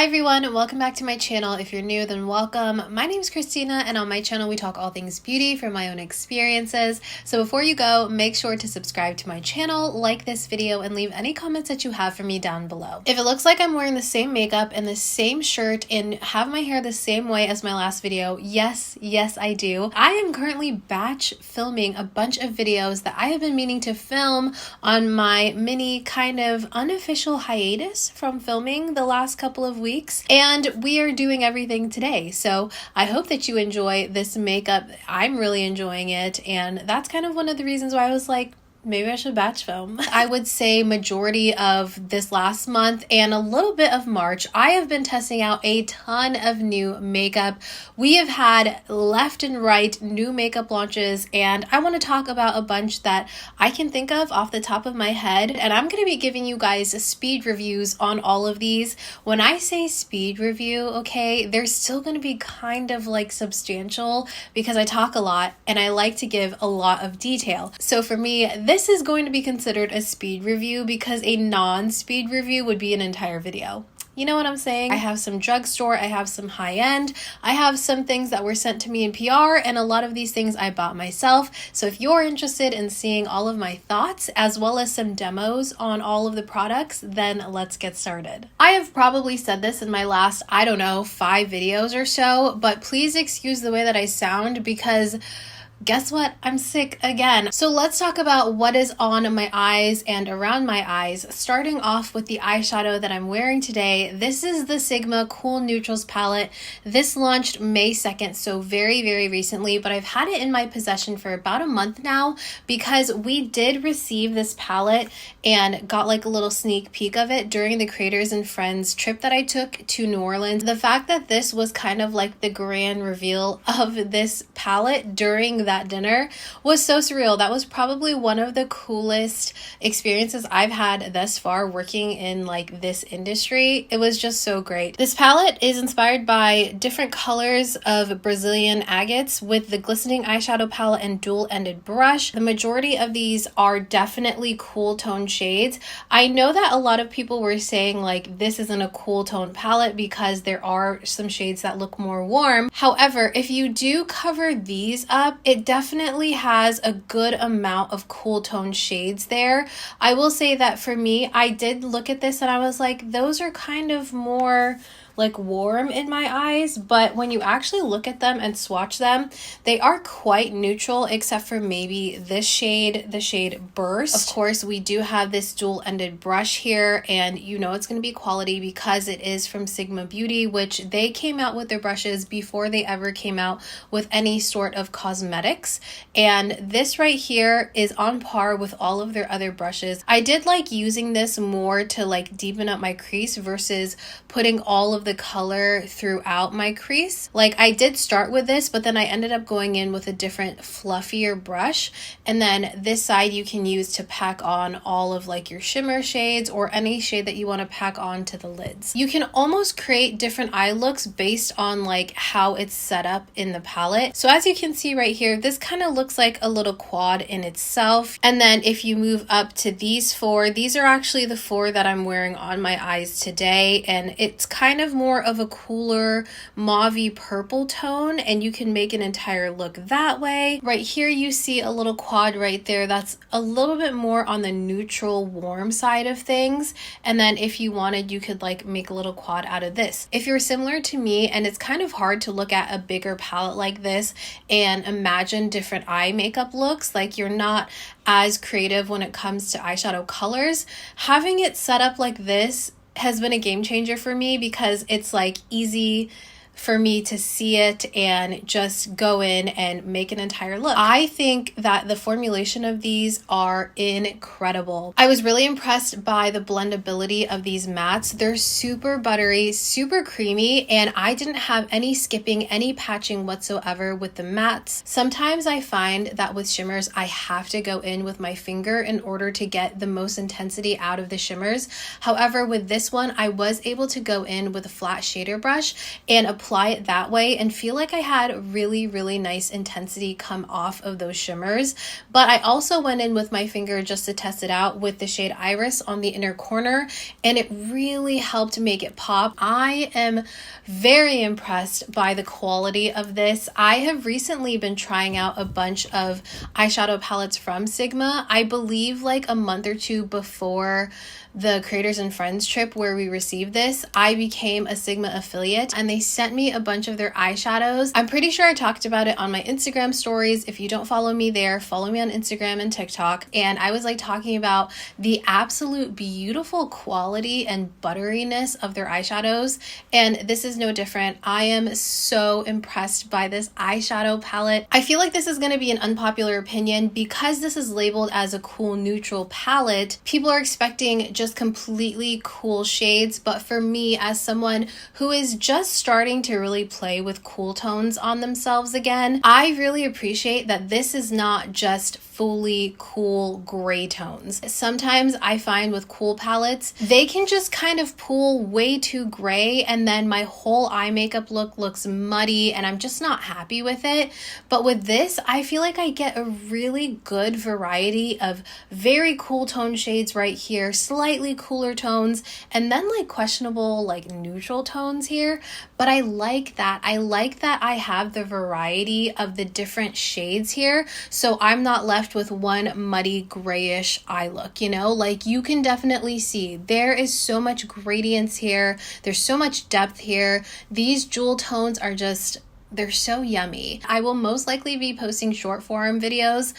everyone, and welcome back to my channel. If you're new, then welcome. My name is Christina, and on my channel we talk all things beauty from my own experiences. So before you go, make sure to subscribe to my channel, like this video, and leave any comments that you have for me down below. If it looks like I'm wearing the same makeup and the same shirt and have my hair the same way as my last video, yes, I do. I am currently batch filming a bunch of videos that I have been meaning to film on my mini kind of unofficial hiatus from filming the last couple of weeks, and we are doing everything today. So I hope that you enjoy this makeup. I'm really enjoying it, and that's kind of one of the reasons why I was like, maybe I should batch film. I would say majority of this last month and a little bit of March, I have been testing out a ton of new makeup. We have had left and right new makeup launches, and I want to talk about a bunch that I can think of off the top of my head, and I'm going to be giving you guys speed reviews on all of these. When I say speed review, okay, they're still going to be kind of like substantial because I talk a lot and I like to give a lot of detail. So for me, this is going to be considered a speed review because a non-speed review would be an entire video. You know what I'm saying? I have some drugstore, I have some high-end, I have some things that were sent to me in PR, and a lot of these things I bought myself. So if you're interested in seeing all of my thoughts as well as some demos on all of the products, then let's get started. I have probably said this in my last, I don't know, 5 videos or so, but please excuse the way that I sound because guess what? I'm sick again. So let's talk about what is on my eyes and around my eyes, starting off with the eyeshadow that I'm wearing today. This is the Sigma Cool Neutrals palette. This launched May 2nd, so very recently, but I've had it in my possession for about a month now because we did receive this palette and got like a little sneak peek of it during the Creators and Friends trip that I took to New Orleans. The fact that this was kind of like the grand reveal of this palette during that dinner was so surreal. That was probably one of the coolest experiences I've had thus far working in like this industry. It was just so great. This palette is inspired by different colors of Brazilian agates with the glistening eyeshadow palette and dual-ended brush. The majority of these are definitely cool tone shades. I know that a lot of people were saying like this isn't a cool tone palette because there are some shades that look more warm. However, if you do cover these up, it definitely has a good amount of cool tone shades there. I will say that for me, I did look at this and I was like, those are kind of more like warm in my eyes, but when you actually look at them and swatch them, they are quite neutral except for maybe this shade, the shade Burst. Of course, we do have this dual-ended brush here, and you know it's going to be quality because it is from Sigma Beauty, which they came out with their brushes before they ever came out with any sort of cosmetics, and this right here is on par with all of their other brushes. I did like using this more to like deepen up my crease versus putting all of the color throughout my crease. Like I did start with this, but then I ended up going in with a different fluffier brush, and then this side you can use to pack on all of like your shimmer shades or any shade that you want to pack on to the lids. You can almost create different eye looks based on like how it's set up in the palette. So as you can see right here, this kind of looks like a little quad in itself, and then if you move up to these 4, these are actually the 4 that I'm wearing on my eyes today, and it's kind of more of a cooler mauvey purple tone, and you can make an entire look that way. Right here you see a little quad right there that's a little bit more on the neutral warm side of things, and then if you wanted you could like make a little quad out of this. If you're similar to me and it's kind of hard to look at a bigger palette like this and imagine different eye makeup looks, like you're not as creative when it comes to eyeshadow colors, having it set up like this has been a game changer for me because it's like easy for me to see it and just go in and make an entire look. I think that the formulation of these are incredible. I was really impressed by the blendability of these mattes. They're super buttery, super creamy, and I didn't have any skipping, any patching whatsoever with the mattes. Sometimes I find that with shimmers, I have to go in with my finger in order to get the most intensity out of the shimmers. However, with this one, I was able to go in with a flat shader brush and apply apply it that way and feel like I had really, really nice intensity come off of those shimmers. But I also went in with my finger just to test it out with the shade Iris on the inner corner, and it really helped make it pop. I am very impressed by the quality of this. I have recently been trying out a bunch of eyeshadow palettes from Sigma. I believe like a month or two before the Creators and Friends trip where we received this, I became a Sigma affiliate and they sent me a bunch of their eyeshadows. I'm pretty sure I talked about it on my Instagram stories. If you don't follow me there, follow me on Instagram and TikTok. And I was like talking about the absolute beautiful quality and butteriness of their eyeshadows. And this is no different. I am so impressed by this eyeshadow palette. I feel like this is going to be an unpopular opinion because this is labeled as a cool neutral palette. People are expecting just completely cool shades, but for me, as someone who is just starting to really play with cool tones on themselves again, I really appreciate that this is not just fully cool gray tones. Sometimes I find with cool palettes, they can just kind of pull way too gray and then my whole eye makeup look looks muddy and I'm just not happy with it. But with this, I feel like I get a really good variety of very cool tone shades right here, slightly cooler tones, and then like questionable like neutral tones here. But I like that. I like that I have the variety of the different shades here, so I'm not left with one muddy grayish eye look, you know? Like you can definitely see there is so much gradients here. There's so much depth here. These jewel tones are just, they're so yummy. I will most likely be posting short form videos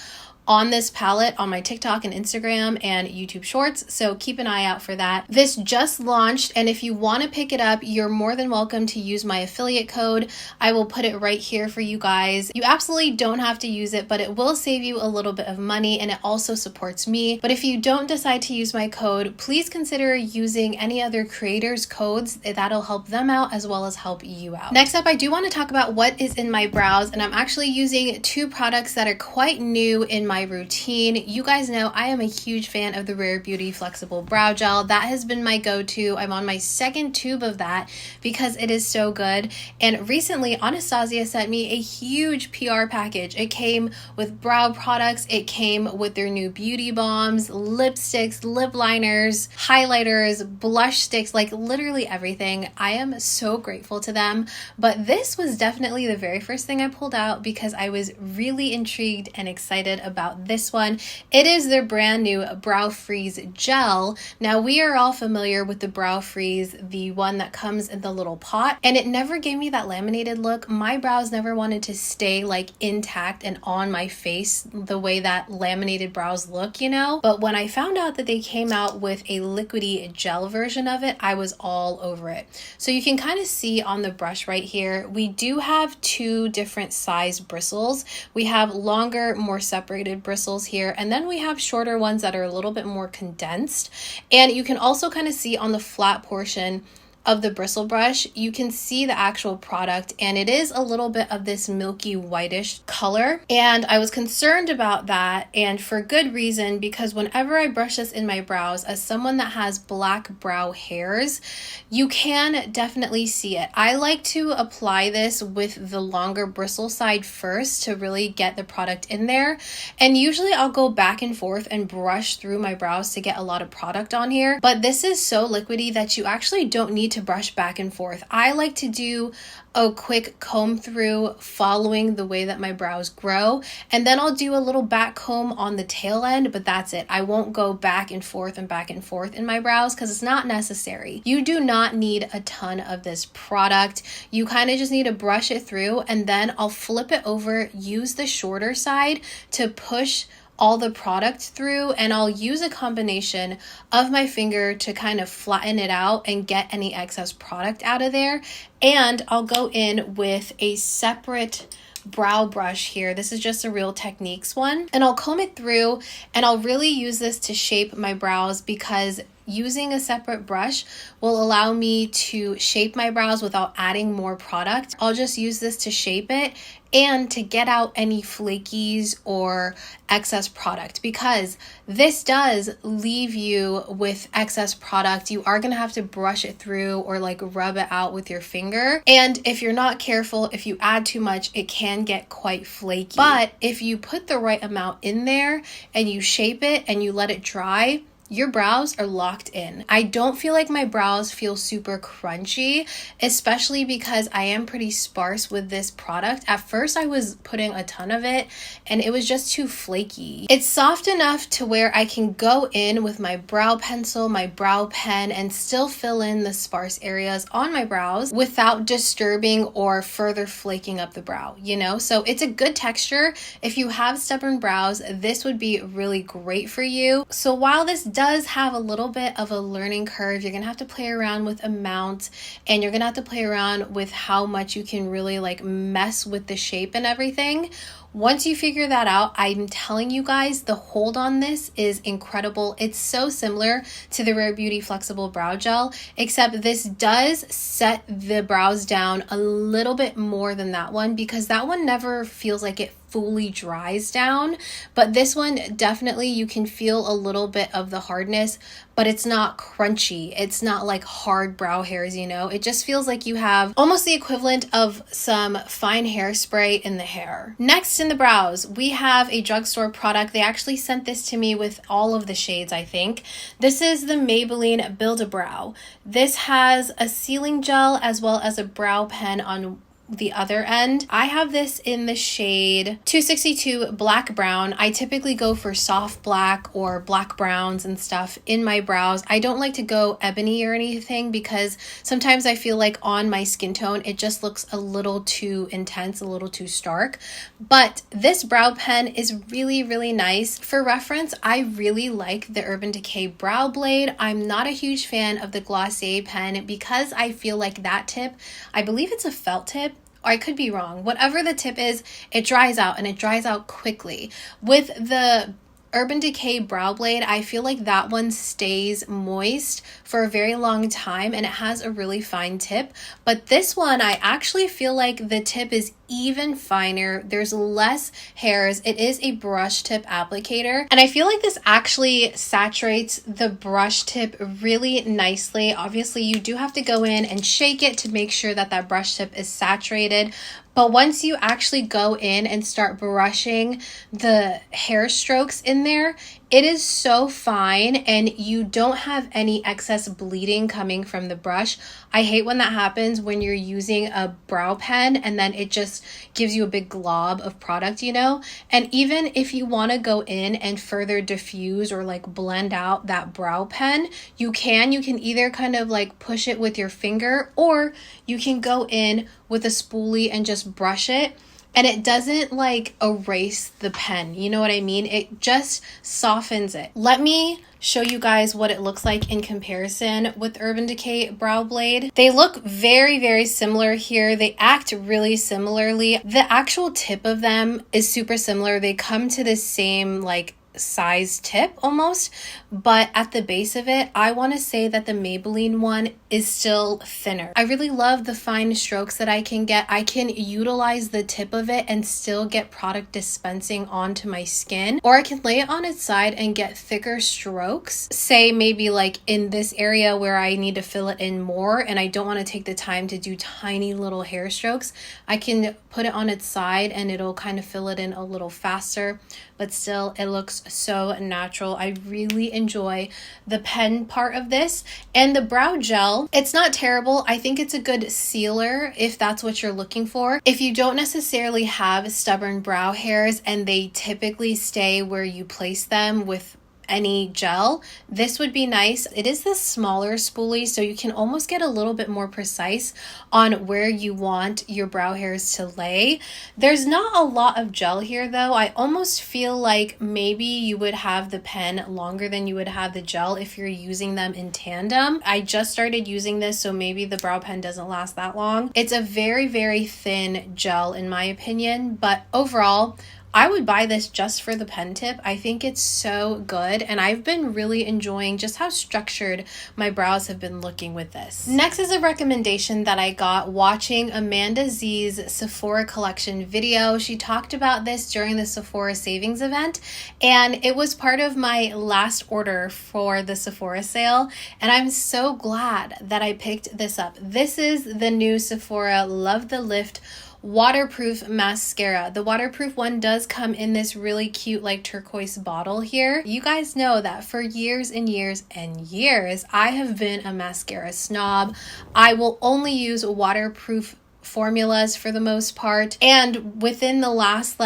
on this palette on my TikTok and Instagram and YouTube Shorts, so keep an eye out for that. This just launched, and if you want to pick it up, you're more than welcome to use my affiliate code. I will put it right here for you guys. You absolutely don't have to use it, but it will save you a little bit of money and it also supports me. But if you don't decide to use my code, please consider using any other creators' codes. That'll help them out as well as help you out. Next up, I do want to talk about what is in my brows, and I'm actually using two products that are quite new in my routine. You guys know I am a huge fan of the Rare Beauty Flexible Brow Gel. That has been my go-to. I'm on my second tube of that because it is so good. And recently, Anastasia sent me a huge PR package. It came with brow products. It came with their new beauty bombs, lipsticks, lip liners, highlighters, blush sticks, like literally everything. I am so grateful to them. But this was definitely the very first thing I pulled out because I was really intrigued and excited about this one. It is their brand new Brow Freeze Gel. Now we are all familiar with the Brow Freeze, the one that comes in the little pot, and it never gave me that laminated look. My brows never wanted to stay like intact and on my face the way that laminated brows look, you know? But when I found out that they came out with a liquidy gel version of it, I was all over it. So you can kind of see on the brush right here, we do have two different size bristles. We have longer, more separated bristles here, and then we have shorter ones that are a little bit more condensed. And you can also kind of see on the flat portion of the bristle brush, you can see the actual product, and it is a little bit of this milky whitish color. And I was concerned about that, and for good reason, because whenever I brush this in my brows, as someone that has black brow hairs, you can definitely see it. I like to apply this with the longer bristle side first to really get the product in there. And usually I'll go back and forth and brush through my brows to get a lot of product on here. But this is so liquidy that you actually don't need to brush back and forth. I like to do a quick comb through following the way that my brows grow, and then I'll do a little back comb on the tail end, but that's it. I won't go back and forth in my brows because it's not necessary. You do not need a ton of this product. You kind of just need to brush it through, and then I'll flip it over, use the shorter side to push all the product through, and I'll use a combination of my finger to kind of flatten it out and get any excess product out of there. And I'll go in with a separate brow brush here. This is just a Real Techniques one, and I'll comb it through, and I'll really use this to shape my brows because using a separate brush will allow me to shape my brows without adding more product. I'll just use this to shape it and to get out any flakies or excess product, because this does leave you with excess product. You are going to have to brush it through or like rub it out with your finger. And if you're not careful, if you add too much, it can get quite flaky. But if you put the right amount in there and you shape it and you let it dry, your brows are locked in. I don't feel like my brows feel super crunchy, especially because I am pretty sparse with this product. At first I was putting a ton of it and it was just too flaky. It's soft enough to where I can go in with my brow pencil, my brow pen, and still fill in the sparse areas on my brows without disturbing or further flaking up the brow, you know? So it's a good texture. If you have stubborn brows, this would be really great for you. So while this does have a little bit of a learning curve, you're gonna have to play around with amount, and you're gonna have to play around with how much you can really like mess with the shape and everything. Once you figure that out, I'm telling you guys, the hold on this is incredible. It's so similar to the Rare Beauty Flexible Brow Gel, except this does set the brows down a little bit more than that one, because that one never feels like it fully dries down, but this one definitely you can feel a little bit of the hardness, but it's not crunchy. It's not like hard brow hairs, you know? It just feels like you have almost the equivalent of some fine hairspray in the hair. Next in the brows, we have a drugstore product. They actually sent this to me with all of the shades, I think. This is the Maybelline Build-A-Brow. This has a sealing gel as well as a brow pen on the other end. I have this in the shade 262 Black Brown. I typically go for soft black or black browns and stuff in my brows. I don't like to go ebony or anything because sometimes I feel like on my skin tone it just looks a little too intense, a little too stark. But this brow pen is really, really nice. For reference, I really like the Urban Decay Brow Blade. I'm not a huge fan of the Glossy pen because I feel like that tip, I believe it's a felt tip, or I could be wrong. Whatever the tip is, it dries out and it dries out quickly. With the Urban Decay Brow Blade, I feel like that one stays moist for a very long time and it has a really fine tip. But this one, I actually feel like the tip is even finer. There's less hairs. It is a brush tip applicator. And I feel like this actually saturates the brush tip really nicely. Obviously, you do have to go in and shake it to make sure that that brush tip is saturated. But once you actually go in and start brushing the hair strokes in there, it is so fine and you don't have any excess bleeding coming from the brush. I hate when that happens when you're using a brow pen and then it just gives you a big glob of product, you know? And even if you want to go in and further diffuse or like blend out that brow pen, you can either kind of like push it with your finger or you can go in with a spoolie and just brush it. And it doesn't like erase the pen, you know what I mean? It just softens it. Let me show you guys what it looks like in comparison with Urban Decay Brow Blade. They look very, very similar here. They act really similarly. The actual tip of them is super similar. They come to the same like size tip almost, but at the base of it, I want to say that the Maybelline one is still thinner. I really love the fine strokes that I can get. I can utilize the tip of it and still get product dispensing onto my skin, or I can lay it on its side and get thicker strokes, say maybe like in this area where I need to fill it in more and I don't want to take the time to do tiny little hair strokes. I can put it on its side and it'll kind of fill it in a little faster, but still it looks so natural. I really enjoy the pen part of this. And the brow gel, it's not terrible. I think it's a good sealer if that's what you're looking for. If you don't necessarily have stubborn brow hairs and they typically stay where you place them with any gel, this would be nice. It is the smaller spoolie, so you can almost get a little bit more precise on where you want your brow hairs to lay. There's not a lot of gel here though. I almost feel like maybe you would have the pen longer than you would have the gel if you're using them in tandem. I just started using this, so maybe the brow pen doesn't last that long. It's a very, very thin gel in my opinion, but overall, I would buy this just for the pen tip. I think it's so good, and I've been really enjoying just how structured my brows have been looking with this. Next is a recommendation that I got watching Amanda Z's Sephora Collection video. She talked about this during the Sephora savings event, and it was part of my last order for the Sephora sale, and I'm so glad that I picked this up. This is the new Sephora Love the Lift waterproof mascara. The waterproof one does come in this really cute like turquoise bottle here. You guys know that for years and years and years I have been a mascara snob. I will only use waterproof formulas for the most part, and within the last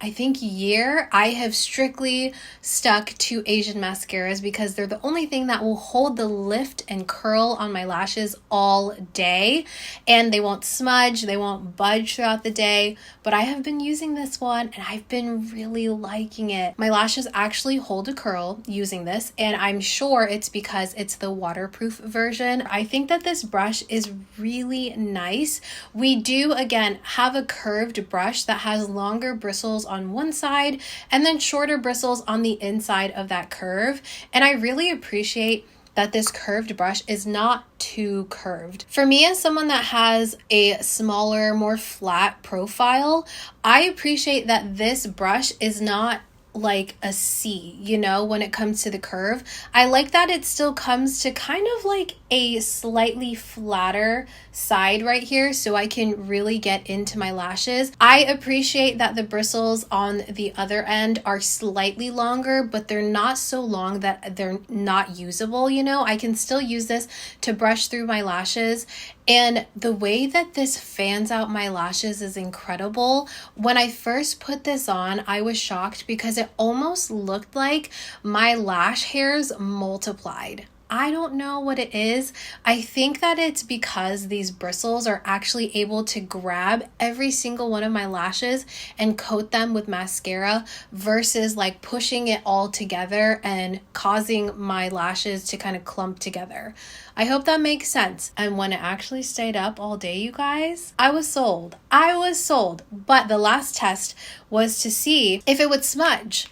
I think year, I have strictly stuck to Asian mascaras because they're the only thing that will hold the lift and curl on my lashes all day, and they won't smudge, they won't budge throughout the day. But I have been using this one and I've been really liking it. My lashes actually hold a curl using this, and I'm sure it's because it's the waterproof version. I think that this brush is really nice. We do again have a curved brush that has longer bristles on one side and then shorter bristles on the inside of that curve, and I really appreciate that this curved brush is not too curved. For me, as someone that has a smaller, more flat profile, I appreciate that this brush is not like a C, you know, when it comes to the curve. I like that it still comes to kind of like a slightly flatter side right here so I can really get into my lashes. I appreciate that the bristles on the other end are slightly longer, but they're not so long that they're not usable, you know. I can still use this to brush through my lashes, and the way that this fans out my lashes is incredible. When I first put this on, I was shocked because it almost looked like my lash hairs multiplied. I don't know what it is. I think that it's because these bristles are actually able to grab every single one of my lashes and coat them with mascara versus like pushing it all together and causing my lashes to kind of clump together. I hope that makes sense. And when it actually stayed up all day, you guys, I was sold. I was sold. But the last test was to see if it would smudge.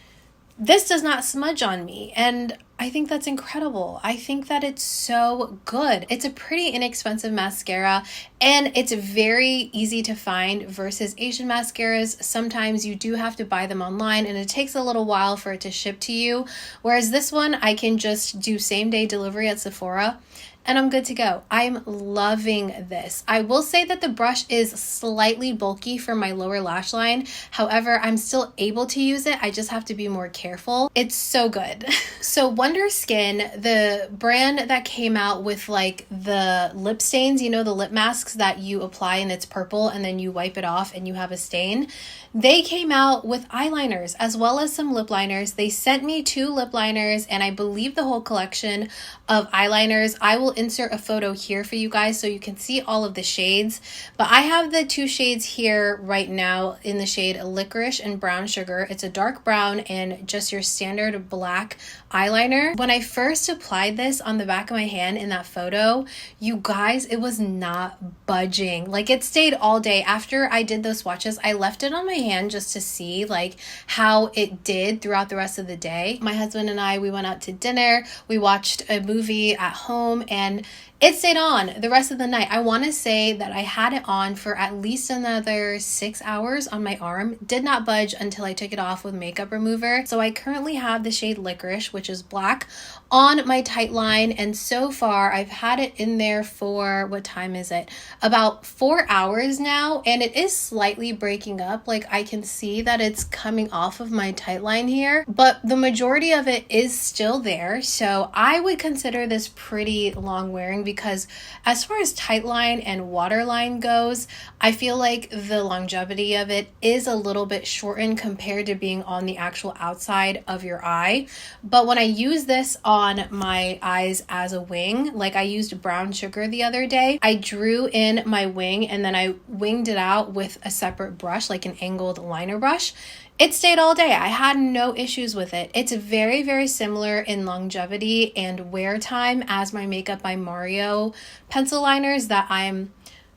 This does not smudge on me, and I think that's incredible. I think that it's so good. It's a pretty inexpensive mascara, and it's very easy to find versus Asian mascaras. Sometimes you do have to buy them online, and it takes a little while for it to ship to you, whereas this one I can just do same day delivery at Sephora and I'm good to go. I'm loving this. I will say that the brush is slightly bulky for my lower lash line. However, I'm still able to use it. I just have to be more careful. It's so good. So Wonderskin, the brand that came out with like the lip stains, you know, the lip masks that you apply and it's purple and then you wipe it off and you have a stain. They came out with eyeliners as well as some lip liners. They sent me 2 lip liners and I believe the whole collection of eyeliners. I will insert a photo here for you guys so you can see all of the shades. But I have the 2 shades here right now in the shade Licorice and Brown Sugar. It's a dark brown and just your standard black eyeliner. When I first applied this on the back of my hand in that photo, you guys, it was not budging. Like it stayed all day. After I did those swatches, I left it on my hand just to see like how it did throughout the rest of the day. My husband and I, we went out to dinner, we watched a movie at home, and it stayed on the rest of the night. I want to say that I had it on for at least another 6 hours on my arm. Did not budge until I took it off with makeup remover. So I currently have the shade Licorice, which is black, on my tight line. And so far I've had it in there for, what time is it? About 4 hours now. And it is slightly breaking up. Like I can see that it's coming off of my tight line here, but the majority of it is still there. So I would consider this pretty long wearing, because as far as tight line and waterline goes, I feel like the longevity of it is a little bit shortened compared to being on the actual outside of your eye. But when I use this on my eyes as a wing, like I used Brown Sugar the other day, I drew in my wing and then I winged it out with a separate brush, like an angled liner brush. It stayed all day. I had no issues with it. It's very, very similar in longevity and wear time as my Makeup by Mario pencil liners that I'm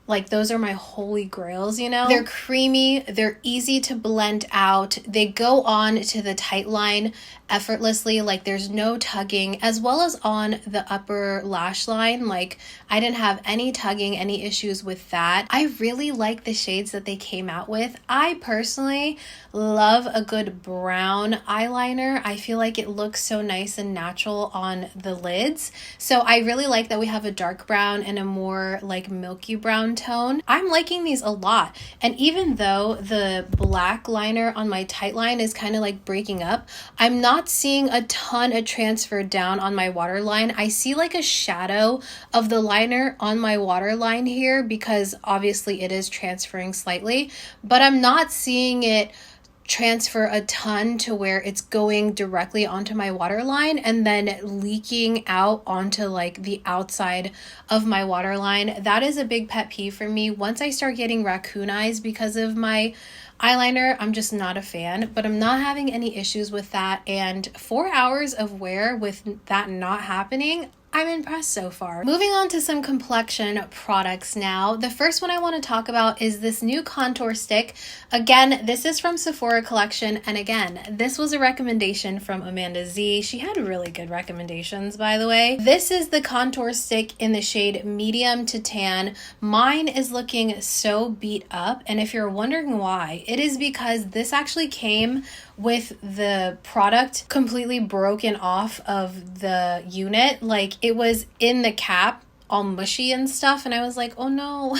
Like, those are my holy grails, you know? They're creamy, they're easy to blend out, they go on to the tight line effortlessly, like there's no tugging, as well as on the upper lash line. Like, I didn't have any tugging, any issues with that. I really like the shades that they came out with. I personally love a good brown eyeliner. I feel like it looks so nice and natural on the lids. So I really like that we have a dark brown and a more like milky brown tone. I'm liking these a lot. And even though the black liner on my tight line is kind of like breaking up, I'm not seeing a ton of transfer down on my waterline. I see like a shadow of the liner on my waterline here because obviously it is transferring slightly, but I'm not seeing it transfer a ton to where it's going directly onto my waterline and then leaking out onto like the outside of my waterline. That is a big pet peeve for me. Once I start getting raccoon eyes because of my eyeliner, I'm just not a fan, but I'm not having any issues with that. And 4 hours of wear with that not happening, I'm impressed so far. Moving on to some complexion products now. The first one I want to talk about is this new contour stick. Again, this is from Sephora Collection. And again, this was a recommendation from Amanda Z. She had really good recommendations, by the way. This is the contour stick in the shade medium to tan. Mine is looking so beat up. And if you're wondering why, it is because this actually came with the product completely broken off of the unit. Like, it was in the cap all mushy and stuff, and I was like, oh no.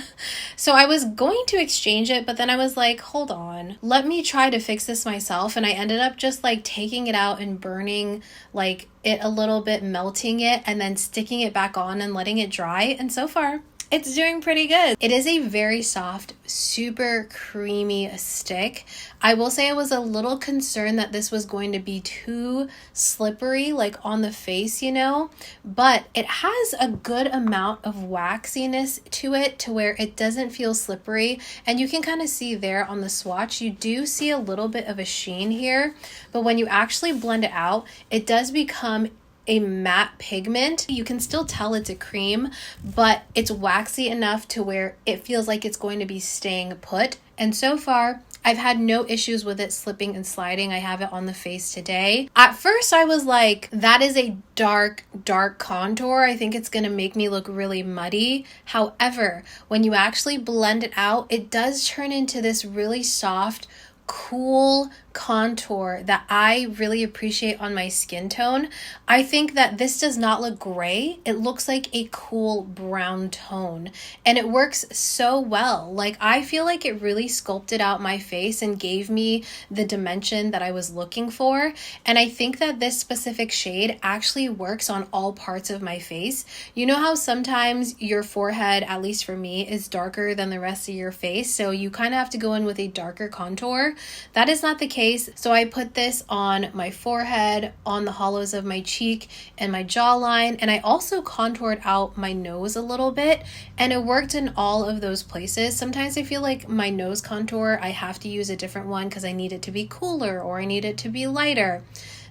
So I was going to exchange it, but then I was like, hold on, let me try to fix this myself. And I ended up just like taking it out and burning like it a little bit, melting it, and then sticking it back on and letting it dry. And so far, it's doing pretty good. It is a very soft, super creamy stick. I will say I was a little concerned that this was going to be too slippery, like on the face, you know, but it has a good amount of waxiness to it to where it doesn't feel slippery. And you can kind of see there on the swatch, you do see a little bit of a sheen here, but when you actually blend it out, it does become a matte pigment. You can still tell it's a cream, but it's waxy enough to where it feels like it's going to be staying put. And so far, I've had no issues with it slipping and sliding. I have it on the face today. At first, I was like, that is a dark, dark contour. I think it's gonna make me look really muddy. However, when you actually blend it out, it does turn into this really soft, cool contour that I really appreciate on my skin tone. I think that this does not look gray. It looks like a cool brown tone, and it works so well. Like, I feel like it really sculpted out my face and gave me the dimension that I was looking for. And I think that this specific shade actually works on all parts of my face. You know how sometimes your forehead, at least for me, is darker than the rest of your face, so you kind of have to go in with a darker contour. That is not the case. So I put this on my forehead, on the hollows of my cheek and my jawline, and I also contoured out my nose a little bit, and it worked in all of those places. Sometimes I feel like my nose contour, I have to use a different one because I need it to be cooler or I need it to be lighter.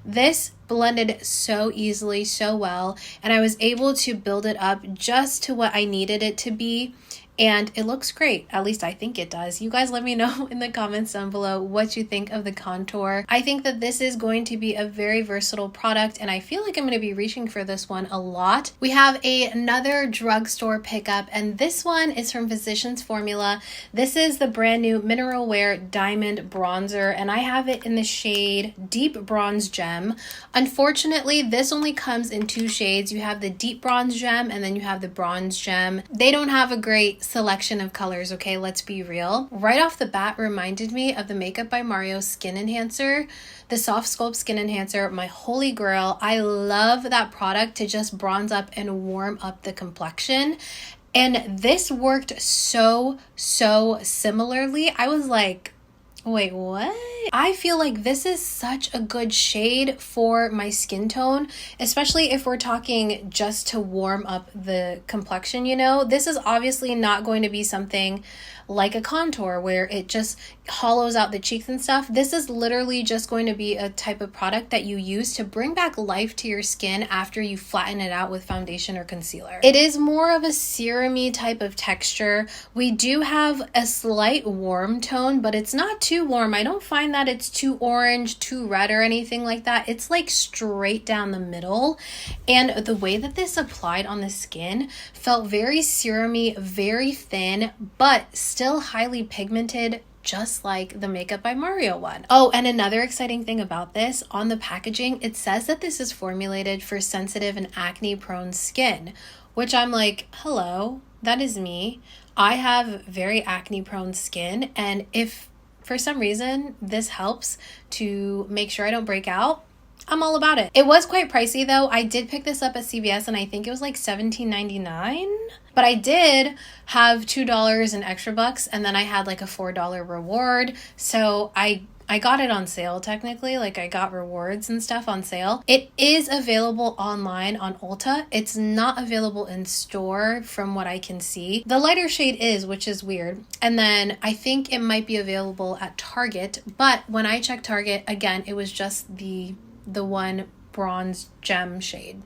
This blended so easily, so well, and I was able to build it up just to what I needed it to be. And it looks great. At least I think it does. You guys let me know in the comments down below what you think of the contour. I think that this is going to be a very versatile product, and I feel like I'm going to be reaching for this one a lot. We have another drugstore pickup, and this one is from Physicians Formula. This is the brand new Mineral Wear Diamond Bronzer, and I have it in the shade Deep Bronze Gem. Unfortunately, this only comes in two shades. You have the Deep Bronze Gem, and then you have the Bronze Gem. They don't have a great selection of colors, okay? Let's be real. Right off the bat, reminded me of the Makeup by Mario Skin Enhancer, the Soft Sculpt Skin Enhancer, my holy grail. I love that product to just bronze up and warm up the complexion. And this worked so similarly. I was like, Wait, what? I feel like this is such a good shade for my skin tone, especially if we're talking just to warm up the complexion, you know? This is obviously not going to be something like a contour where it just hollows out the cheeks and stuff. This is literally just going to be a type of product that you use to bring back life to your skin after you flatten it out with foundation or concealer. It is more of a serum-y type of texture. We do have a slight warm tone, but it's not too warm. I don't find that it's too orange, too red, or anything like that. It's like straight down the middle. And the way that this applied on the skin felt very serum-y, very thin, but still highly pigmented, just like the Makeup by Mario one. Oh, and another exciting thing about this, on the packaging, it says that this is formulated for sensitive and acne-prone skin, which I'm like, hello, that is me. I have very acne-prone skin, and if for some reason this helps to make sure I don't break out, I'm all about it. It was quite pricey though. I did pick this up at CVS and I think it was like $17.99. But I did have $2 in extra bucks, and then I had like a $4 reward. So I got it on sale technically, like I got rewards and stuff on sale. It is available online on Ulta. It's not available in store from what I can see. The lighter shade is, which is weird. And then I think it might be available at Target, but when I checked Target, again, it was just the one bronze gem shade.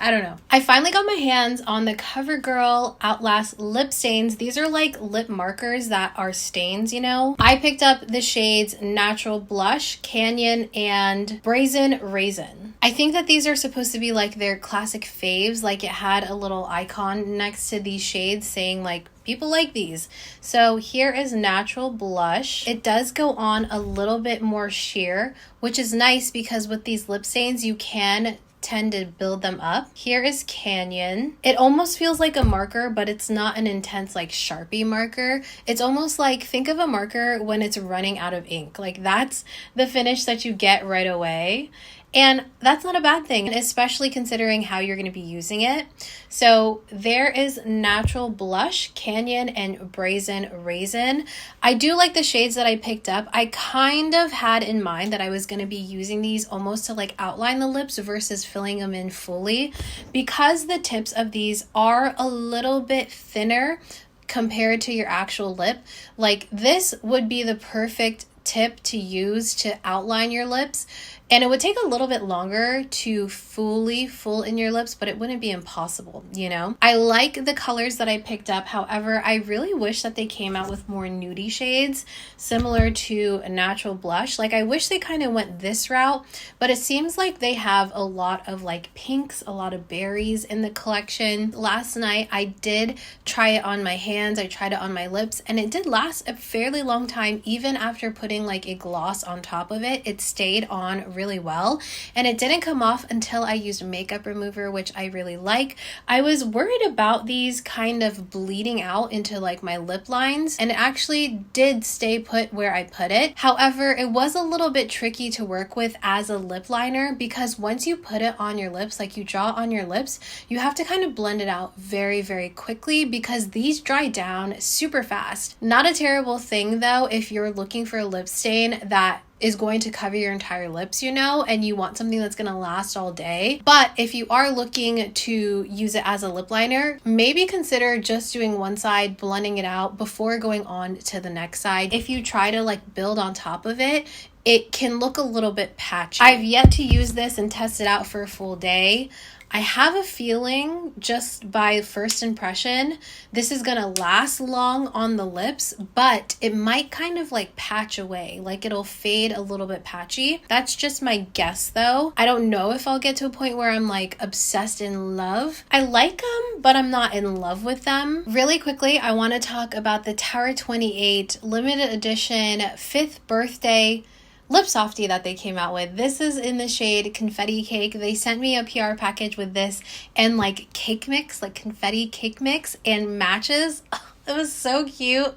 I don't know. I finally got my hands on the Covergirl Outlast Lip Stains. These are like lip markers that are stains, you know? I picked up the shades Natural Blush, Canyon, and Brazen Raisin. I think that these are supposed to be like their classic faves. Like it had a little icon next to these shades saying like, people like these. So here is Natural Blush. It does go on a little bit more sheer, which is nice because with these lip stains, you can tend to build them up. Here is Canyon. It almost feels like a marker, but it's not an intense like Sharpie marker. It's almost like, think of a marker when it's running out of ink. Like that's the finish that you get right away. And that's not a bad thing, especially considering how you're going to be using it. So there is Natural Blush, Canyon, and Brazen Raisin. I do like the shades that I picked up. I kind of had in mind that I was going to be using these almost to like outline the lips versus filling them in fully, because the tips of these are a little bit thinner compared to your actual lip. Like this would be the perfect tip to use to outline your lips, and it would take a little bit longer to fully full in your lips, but it wouldn't be impossible, you know? I like the colors that I picked up. However, I really wish that they came out with more nudie shades similar to a Natural Blush. Like I wish they kind of went this route, but it seems like they have a lot of like pinks, a lot of berries in the collection. Last night I did try it on my hands. I tried it on my lips, and it did last a fairly long time. Even after putting like a gloss on top of it, it stayed on really well, and it didn't come off until I used makeup remover, which I really like. I was worried about these kind of bleeding out into like my lip lines, and it actually did stay put where I put it. However, it was a little bit tricky to work with as a lip liner, because once you put it on your lips, like you draw on your lips, you have to kind of blend it out very, very quickly because these dry down super fast. Not a terrible thing though if you're looking for a lip stain that is going to cover your entire lips, you know, and you want something that's going to last all day. But if you are looking to use it as a lip liner, maybe consider just doing one side, blending it out before going on to the next side. If you try to like build on top of it, it can look a little bit patchy. I've yet to use this and test it out for a full day. I have a feeling, just by first impression, this is gonna last long on the lips, but it might kind of like patch away, like it'll fade a little bit patchy. That's just my guess though. I don't know if I'll get to a point where I'm like obsessed in love. I like them, but I'm not in love with them. Really quickly, I wanna talk about the Tower 28 limited edition 5th birthday lip softy that they came out with. This is in the shade Confetti Cake. They sent me a PR package with this and like cake mix, like confetti cake mix and matches. It was so cute.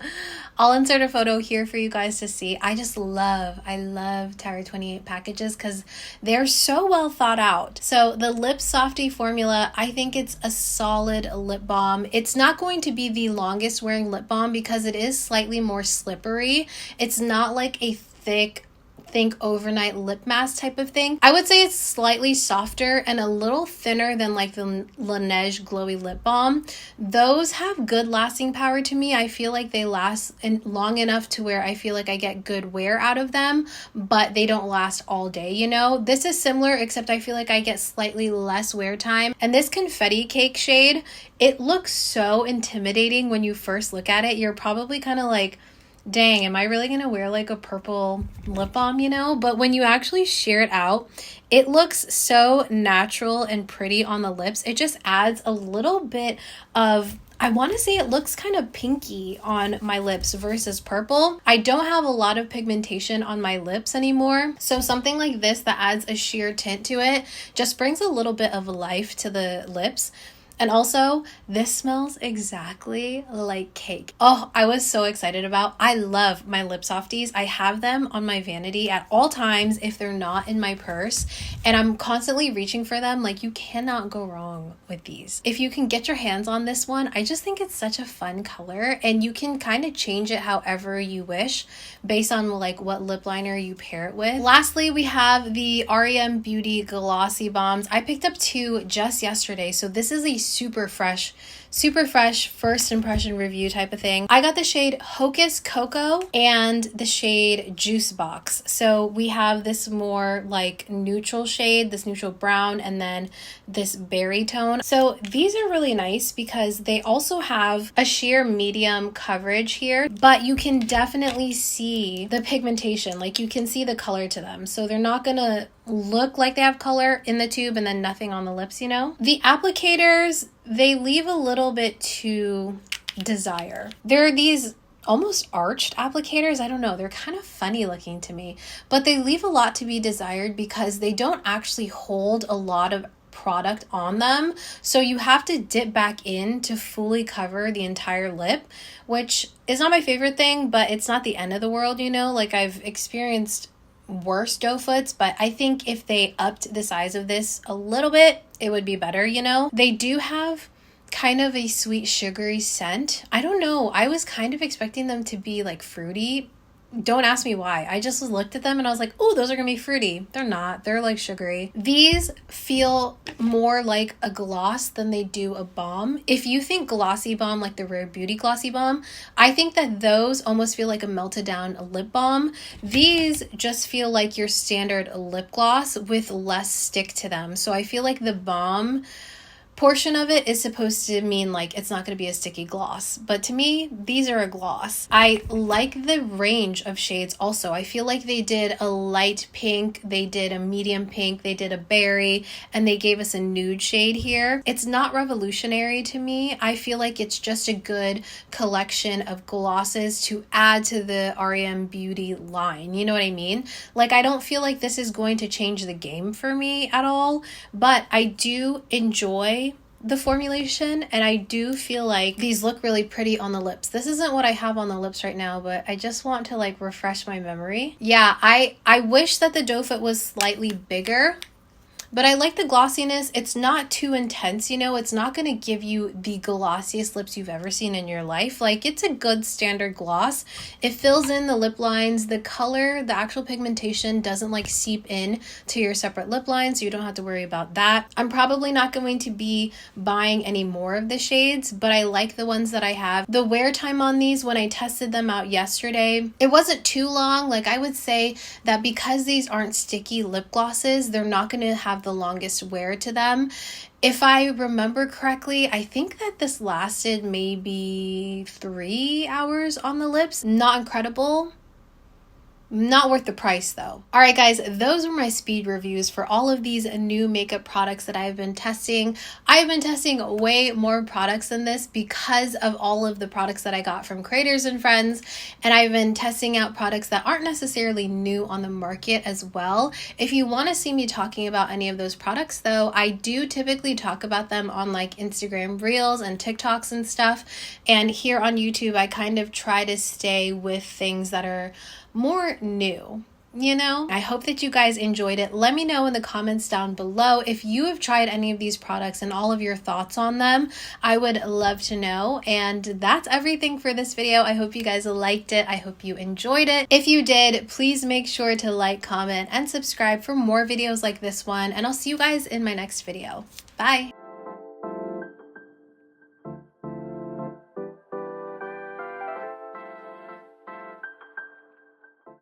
I'll insert a photo here for you guys to see. I love Tower 28 packages because they're so well thought out. So the Lip Softee formula, I think it's a solid lip balm. It's not going to be the longest wearing lip balm because it is slightly more slippery. It's not like a thick, think overnight lip mask type of thing. I would say it's slightly softer and a little thinner than like the Laneige glowy lip balm. Those have good lasting power to me. I feel like they last long enough to where I feel like I get good wear out of them, but they don't last all day, you know? This is similar, except I feel like I get slightly less wear time. And this Confetti Cake shade, it looks so intimidating when you first look at it. You're probably kind of like, dang, am I really gonna wear like a purple lip balm, you know? But when you actually sheer it out, it looks so natural and pretty on the lips. It just adds a little bit of, I want to say it looks kind of pinky on my lips versus purple. I don't have a lot of pigmentation on my lips anymore, so something like this that adds a sheer tint to it just brings a little bit of life to the lips. And also, this smells exactly like cake. Oh, I was so excited about. I love my lip softies. I have them on my vanity at all times if they're not in my purse. And I'm constantly reaching for them. Like, you cannot go wrong with these. If you can get your hands on this one, I just think it's such a fun color. And you can kind of change it however you wish based on like what lip liner you pair it with. Lastly, we have the R.E.M. Beauty Glossy Bombs. I picked up 2 just yesterday. So this is a super fresh first impression review type of thing. I got the shade Hocus Cocoa and the shade Juice Box. So we have this more like neutral shade, this neutral brown, and then this berry tone. So these are really nice because they also have a sheer medium coverage here, but you can definitely see the pigmentation. Like, you can see the color to them. So they're not gonna look like they have color in the tube and then nothing on the lips, you know? The applicators, they leave a little bit to desire. There are these almost arched applicators. I don't know, they're kind of funny looking to me, but they leave a lot to be desired because they don't actually hold a lot of product on them. So you have to dip back in to fully cover the entire lip, which is not my favorite thing, but it's not the end of the world, you know? Like, I've experienced worse doe foots, but I think if they upped the size of this a little bit, it would be better, you know? They do have kind of a sweet sugary scent. I don't know, I was kind of expecting them to be like fruity. Don't ask me why. I just looked at them and I was like, oh, those are gonna be fruity. They're not. They're like sugary. These feel more like a gloss than they do a balm. If you think glossy balm, like the Rare Beauty Glossy Balm, I think that those almost feel like a melted down lip balm. These just feel like your standard lip gloss with less stick to them. So I feel like the balm portion of it is supposed to mean like it's not going to be a sticky gloss, but to me these are a gloss. I like the range of shades also. I feel like they did a light pink, they did a medium pink, they did a berry, and they gave us a nude shade here. It's not revolutionary to me. I feel like it's just a good collection of glosses to add to the R.E.M. Beauty line, you know what I mean? Like, I don't feel like this is going to change the game for me at all, but I do enjoy the formulation, and I do feel like these look really pretty on the lips. This isn't what I have on the lips right now, but I just want to like refresh my memory. Yeah, I wish that the doe foot was slightly bigger, but I like the glossiness. It's not too intense, you know? It's not going to give you the glossiest lips you've ever seen in your life. Like, it's a good standard gloss. It fills in the lip lines. The color, the actual pigmentation doesn't like seep in to your separate lip lines, so you don't have to worry about that. I'm probably not going to be buying any more of the shades, but I like the ones that I have. The wear time on these, when I tested them out yesterday, it wasn't too long. Like, I would say that because these aren't sticky lip glosses, they're not going to have the longest wear to them. If I remember correctly, I think that this lasted maybe 3 hours on the lips. Not incredible, Not worth the price though. All right guys, those were my speed reviews for all of these new makeup products that I've been testing. I've been testing way more products than this because of all of the products that I got from creators and friends, and I've been testing out products that aren't necessarily new on the market as well. If you want to see me talking about any of those products though, I do typically talk about them on like Instagram Reels and TikToks and stuff, and here on YouTube I kind of try to stay with things that are more new. You know, I hope that you guys enjoyed it. Let me know in the comments down below if you have tried any of these products and all of your thoughts on them. I would love to know. And that's everything for this video. I hope you guys liked it. I hope you enjoyed it. If you did, please make sure to like, comment, and subscribe for more videos like this one. And I'll see you guys in my next video. Bye.